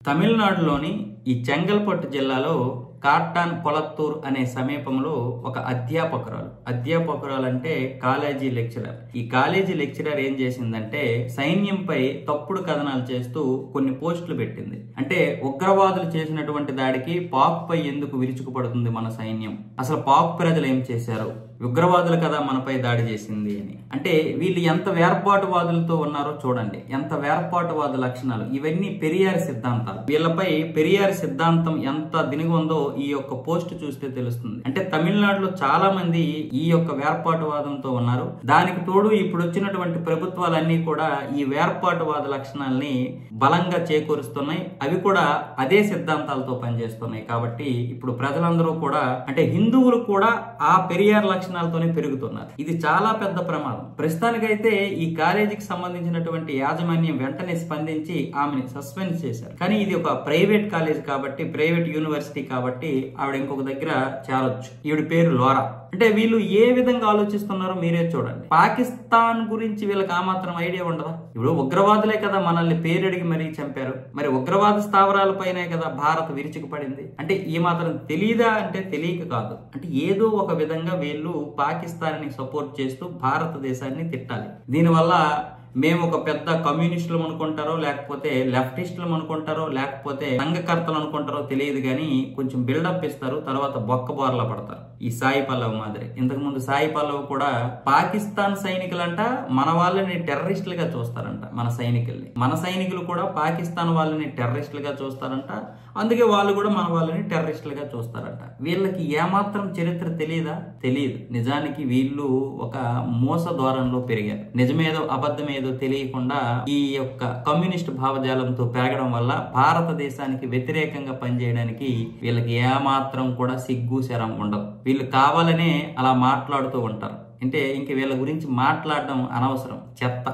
తమిళనాడులోని ఈ చెంగల్పట్టు జిల్లాలో కార్టాన్ కొలత్తూర్ అనే సమీపంలో ఒక అధ్యాపకురాలు అంటే కాలేజీ లెక్చరర్. ఈ కాలేజీ లెక్చరర్ ఏం చేసిందంటే సైన్యంపై తప్పుడు కథనాలు చేస్తూ కొన్ని పోస్టులు పెట్టింది. అంటే ఉగ్రవాదులు చేసినటువంటి దాడికి పాక్ పై ఎందుకు విరుచుకుపడుతుంది మన సైన్యం, అసలు పాక్ ప్రజలు ఏం చేశారు, ఉగ్రవాదులు కదా మనపై దాడి చేసింది అని. అంటే వీళ్ళు ఎంత వేర్పాటువాదులతో ఉన్నారో చూడండి, ఎంత వేర్పాటువాద లక్షణాలు. ఇవన్నీ పెరియార్ సిద్ధాంతాలు. వీళ్ళపై పెరియార్ సిద్ధాంతం ఎంత దినిగి ఉందో ఈ యొక్క పోస్ట్ చూస్తే తెలుస్తుంది. అంటే తమిళనాడులో చాలా మంది ఈ యొక్క వేర్పాటువాదంతో ఉన్నారు. దానికి తోడు ఇప్పుడు వచ్చినటువంటి ప్రభుత్వాలన్నీ కూడా ఈ వేర్పాటువాద లక్షణాలని బలంగా చేకూరుస్తున్నాయి. అవి కూడా అదే సిద్ధాంతాలతో పనిచేస్తున్నాయి. కాబట్టి ఇప్పుడు ప్రజలందరూ కూడా అంటే హిందువులు కూడా ఆ పెరియార్ లక్షణాలతోనే పెరుగుతున్నారు. ఇది చాలా పెద్ద ప్రమాదం. ప్రస్తుతానికైతే ఈ కాలేజీకి సంబంధించినటువంటి యాజమాన్యం వెంటనే స్పందించి ఆమెని సస్పెండ్ చేశారు. కానీ ఇది ఒక ప్రైవేట్ కాలేజ్ కాబట్టి, ప్రైవేట్ యూనివర్సిటీ కాబట్టి ఆవిడ ఇంకొక దగ్గర చేరొచ్చు. ఈవిడ పేరు లోరా. అంటే వీళ్ళు ఏ విధంగా ఆలోచిస్తున్నారో మీరే చూడండి. పాకిస్తాన్ గురించి వీళ్ళకి ఆ మాత్రం ఐడియా ఉండదా? ఇప్పుడు ఉగ్రవాదులే కదా మనల్ని పేరడిగి మరీ చంపారు. మరి ఉగ్రవాద స్థావరాలపైనే కదా భారత్ విరుచుకుపడింది. అంటే ఈ మాత్రం తెలియదా అంటే తెలియక కాదు. అంటే ఏదో ఒక విధంగా వీళ్ళు పాకిస్తాన్ని సపోర్ట్ చేస్తూ భారతదేశాన్ని తిట్టాలి. దీనివల్ల మేము ఒక పెద్ద కమ్యూనిస్టులు అనుకుంటారో, లేకపోతే లెఫ్టిస్టులు అనుకుంటారో, లేకపోతే సంఘకర్తలు అనుకుంటారో తెలియదు కానీ కొంచెం బిల్డప్ ఇస్తారు, తర్వాత బొక్కబోర్లా పడతారు. ఈ సాయి పల్లవి మాదిరి. ఇంతకు ముందు సాయి పల్లవి కూడా పాకిస్తాన్ సైనికులంట మన వాళ్ళని టెర్రరిస్టులుగా చూస్తారంట. మన సైనికులు కూడా పాకిస్తాన్ వాళ్ళని టెర్రరిస్టులుగా చూస్తారంట. అందుకే వాళ్ళు కూడా మన వాళ్ళని టెర్రరిస్టులుగా చూస్తారంట. వీళ్ళకి ఏమాత్రం చరిత్ర తెలియదా? తెలియదు. నిజానికి వీళ్ళు ఒక మోస ద్వారంలో పెరిగారు. నిజమేదో అబద్ధమేదో తెలియకుండా ఈ యొక్క కమ్యూనిస్ట్ భావజాలంతో పెరగడం వల్ల భారతదేశానికి వ్యతిరేకంగా పనిచేయడానికి వీళ్ళకి ఏమాత్రం కూడా సిగ్గు శరం ఉండదు. వీళ్ళు కావాలనే అలా మాట్లాడుతూ ఉంటారు. అంటే ఇంక వీళ్ళ గురించి మాట్లాడడం అనవసరం, చెత్త.